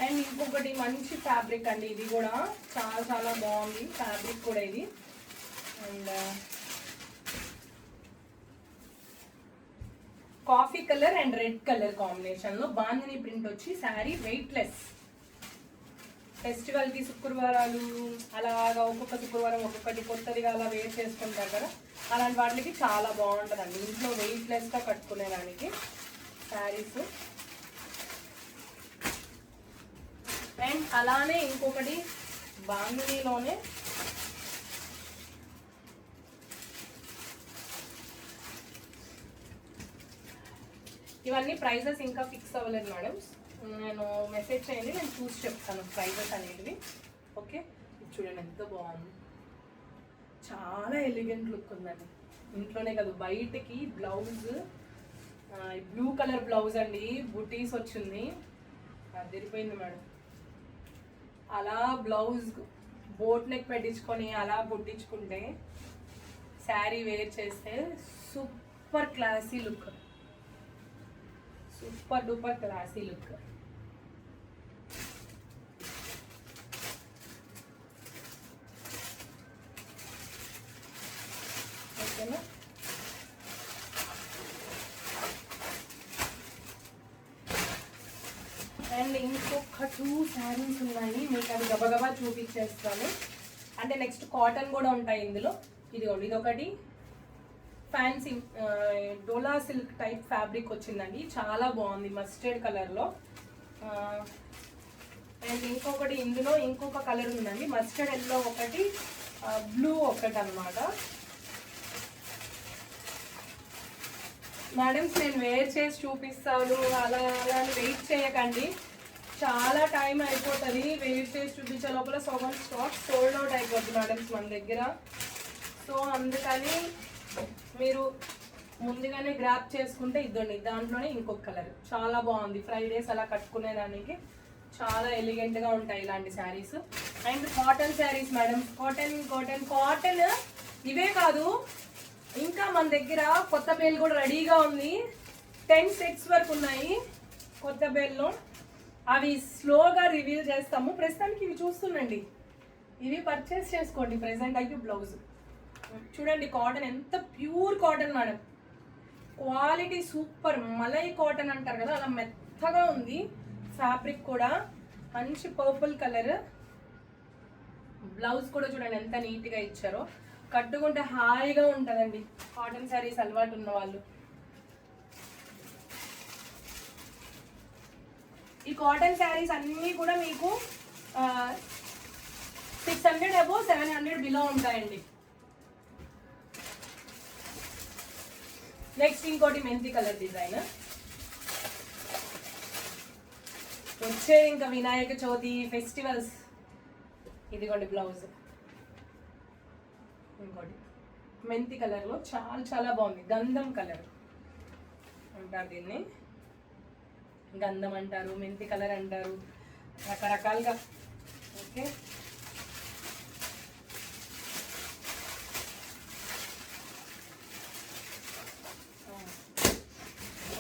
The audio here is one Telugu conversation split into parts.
అండ్ ఇంకొకటి మంచి ఫ్యాబ్రిక్ అండి, ఇది కూడా చాలా చాలా బాగుంది ఫ్యాబ్రిక్ కూడా ఇది. And coffee colour and red colour కాంబినేషన్లో బాందిని ప్రింట్ వచ్చి శారీ వెయిట్లెస్. ఫెస్టివల్కి శుక్రవారాలు అలాగా ఒక్కొక్క శుక్రవారం ఒక్కొక్కటి కొత్తదిగా అలా వేర్ చేసుకుంటారు కదా, అలాంటి వాటికి చాలా బాగుంటుందండి ఇంట్లో వెయిట్లెస్గా కట్టుకునేదానికి శారీస్. అండ్ అలానే ఇంకొకటి బాందినీలోనే ఇవన్నీ ప్రైజెస్ ఇంకా ఫిక్స్ అవ్వలేదు మేడం, నేను మెసేజ్ చేయండి, నేను చూసి చెప్తాను ప్రైజెస్ అనేటివి. ఓకే, చూడండి ఎంత బాగుంది, చాలా ఎలిగెంట్ లుక్ ఉందండి. ఇంట్లోనే కాదు బయటకి బ్లౌజ్ బ్లూ కలర్ బ్లౌజ్ అండి, బుటీస్ వచ్చింది, అదిరిపోయింది మేడం. అలా బ్లౌజ్ బోట్ నెక్ పెట్టించుకొని అలా బుట్టించుకుంటే శారీ వేర్ చేస్తే super classy look, super duper classy look. ఓకేనా, అండ్ ఇంకొక 2 శారీస్ ఉన్నాయి, మీకు అది గబగబా చూపించేస్తాను. అంటే నెక్స్ట్ కాటన్ కూడా ఉంటాయి ఇందులో. ఇదిగోండి, ఇదొకటి ఫ్యాన్సీ డోలా సిల్క్ టైప్ ఫ్యాబ్రిక్ వచ్చిందండి, చాలా బాగుంది మస్టర్డ్ కలర్లో. అండ్ ఇంకొకటి ఇందులో ఇంకొక కలర్ ఉందండి, మస్టర్డ్ ఎల్లో ఒకటి, బ్లూ ఒకటి అనమాట. మేడమ్స్ నేను వేర్ చేసి చూపిస్తాను, అలా అలా వెయిట్ చేయకండి, చాలా టైం అయిపోతుంది. వెయిట్ చేసి చూపించే లోపల సగం స్టాక్ సోల్డ్ అవుట్ అయిపోతుంది మేడమ్స్ మన దగ్గర. సో అందుకని మీరు ముందుగానే గ్రాప్ చేసుకుంటే ఇద్దండి. దాంట్లోనే ఇంకొక కలర్ చాలా బాగుంది, ఫ్రైడేస్ అలా కట్టుకునేదానికి చాలా ఎలిగెంట్గా ఉంటాయి ఇలాంటి saris. And cotton saris madam, cotton cotton cotton ఇవే కాదు, ఇంకా మన దగ్గర కొత్త బేల్ కూడా రెడీగా ఉంది. 10 సెట్స్ వరకు ఉన్నాయి కొత్త బేల్లో, అవి స్లోగా రివీల్ చేస్తాము. ప్రస్తుతానికి ఇవి చూస్తుండండి, ఇవి పర్చేస్ చేసుకోండి. ప్రెసెంట్ అయితే బ్లౌజ్ చూడండి, కాటన్ ఎంత pure cotton madam, quality super, malai cotton అంటారు కదా అలా మెత్తగా ఉంది. ఫ్యాబ్రిక్ కూడా మంచి పర్పుల్ కలర్, బ్లౌజ్ కూడా చూడండి ఎంత నీట్గా ఇచ్చారో, కట్టుకుంటే హాయిగా ఉంటుందండి కాటన్ శారీస్ అలవాటు ఉన్న వాళ్ళు. ఈ కాటన్ శారీస్ అన్నీ కూడా మీకు 600 అబోవ్ 700 బిలో ఉంటాయండి. నెక్స్ట్ ఇంకోటి మెంతి కలర్ డిజైన్ వచ్చే ఇంకా వినాయక చవితి ఫెస్టివల్స్. ఇదిగోండి బ్లౌజ్, ఇంకోటి మెంతి కలర్లో చాలా చాలా బాగుంది, గంధం కలర్ అంటారు దీన్ని, గంధం అంటారు, మెంతి కలర్ అంటారు, రకరకాలుగా. ఓకే,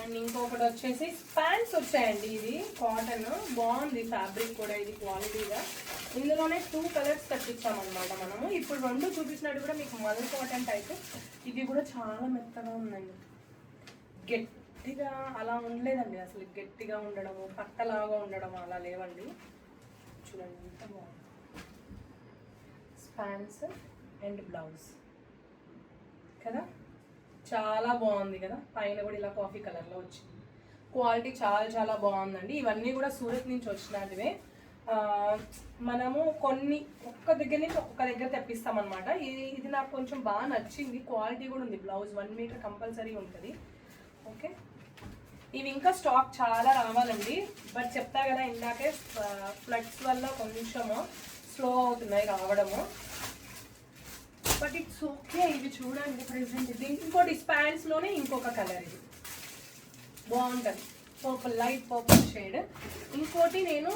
అండ్ ఇంకొకటి వచ్చేసి ప్యాంట్స్ వచ్చాయండి, ఇది కాటన్ బాగుంది ఫ్యాబ్రిక్ కూడా, ఇది క్వాలిటీగా. ఇందులోనే 2 కలర్స్ తెప్పించామన్నమాట మనము. ఇప్పుడు 2 చూపించినట్టు కూడా మీకు మల్ కాటన్ టైప్, ఇది కూడా చాలా మెత్తగా ఉందండి, గట్టిగా అలా ఉండలేదండి అసలు, గట్టిగా ఉండడము పట్టలాగా ఉండడం అలా లేవండి. చూడండి ఎంత బాగుంది, ప్యాంట్స్ అండ్ బ్లౌజ్ కదా, చాలా బాగుంది కదా. పైన కూడా ఇలా కాఫీ కలర్లో వచ్చింది, క్వాలిటీ చాలా చాలా బాగుందండి. ఇవన్నీ కూడా సూరత్ నుంచి వచ్చినటివే. మనము కొన్ని ఒక్క దగ్గర నుంచి ఒక్క దగ్గర తెప్పిస్తామన్నమాట. ఇది నాకు కొంచెం బాగా నచ్చింది, క్వాలిటీ కూడా ఉంది. బ్లౌజ్ 1 మీటర్ కంపల్సరీ ఉంటుంది. ఓకే, ఇవి ఇంకా స్టాక్ చాలా రావాలండి, బట్ చెప్తా కదా ఇందాకే ఫ్లడ్స్ వల్ల కొంచెము స్లో అవుతున్నాయి రావడము, బట్ ఇట్స్ ఓకే. ఇవి చూడండి ప్రెసెంట్, ఇది ఇంకోటి ప్యాంట్స్లోనే ఇంకొక కలర్, ఇది బాగుంటుంది, పర్పుల్ లైట్ పర్పుల్ షేడ్. ఇంకోటి నేను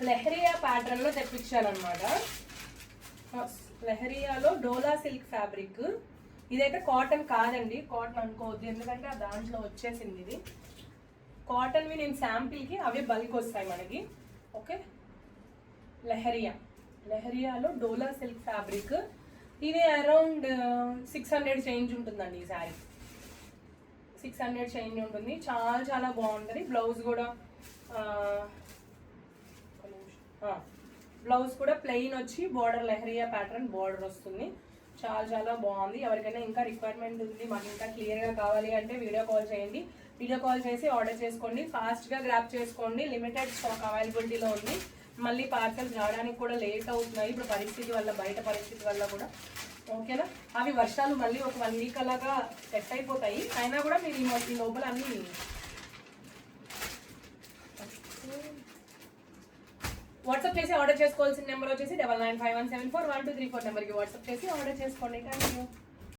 లెహరియా ప్యాటర్న్లో తెప్పించాను అనమాట. లెహరియాలో డోలా సిల్క్ ఫ్యాబ్రిక్, ఇదైతే కాటన్ కాదండి, కాటన్ అనుకోవద్దు ఎందుకంటే ఆ దాంట్లో వచ్చేసింది ఇది. కాటన్వి నేను శాంపిల్కి అవే బల్క్ వస్తాయి మనకి. ఓకే, లెహరియాలో డోలా సిల్క్ ఫ్యాబ్రిక్. ఇది అరౌండ్ 600 చేంజ్ ఉంటుందండి. ఈ శారీ 600 చేంజ్ ఉంటుంది. చాలా చాలా బాగుంటుంది. బ్లౌజ్ కూడా ప్లెయిన్ వచ్చి బార్డర్ లెహరియా ప్యాటర్న్ బార్డర్ వస్తుంది. చాలా చాలా బాగుంది. ఎవరికైనా ఇంకా రిక్వైర్మెంట్ ఉంది, మాకు ఇంకా క్లియర్గా కావాలి అంటే వీడియో కాల్ చేయండి. వీడియో కాల్ చేసి ఆర్డర్ చేసుకోండి. ఫాస్ట్గా గ్రాప్ చేసుకోండి. లిమిటెడ్ స్టాక్ అవైలబిలిటీలో ఉంది. మళ్ళీ పార్సల్స్ రావడానికి కూడా లేట్ అవుతున్నాయి ఇప్పుడు పరిస్థితి వల్ల, బయట పరిస్థితి వల్ల కూడా. ఓకేనా, అవి వర్షాలు మళ్ళీ ఒక 1 వీక్ అలాగా సెట్ అయిపోతాయి. అయినా కూడా మీరు ఈ లోపల అన్ని వాట్సాప్ చేసి ఆర్డర్ చేసుకోవాల్సిన నెంబర్ వచ్చేసి 9951741234 నెంబర్కి వాట్సాప్ చేసి ఆర్డర్ చేసుకోండి. Thank you.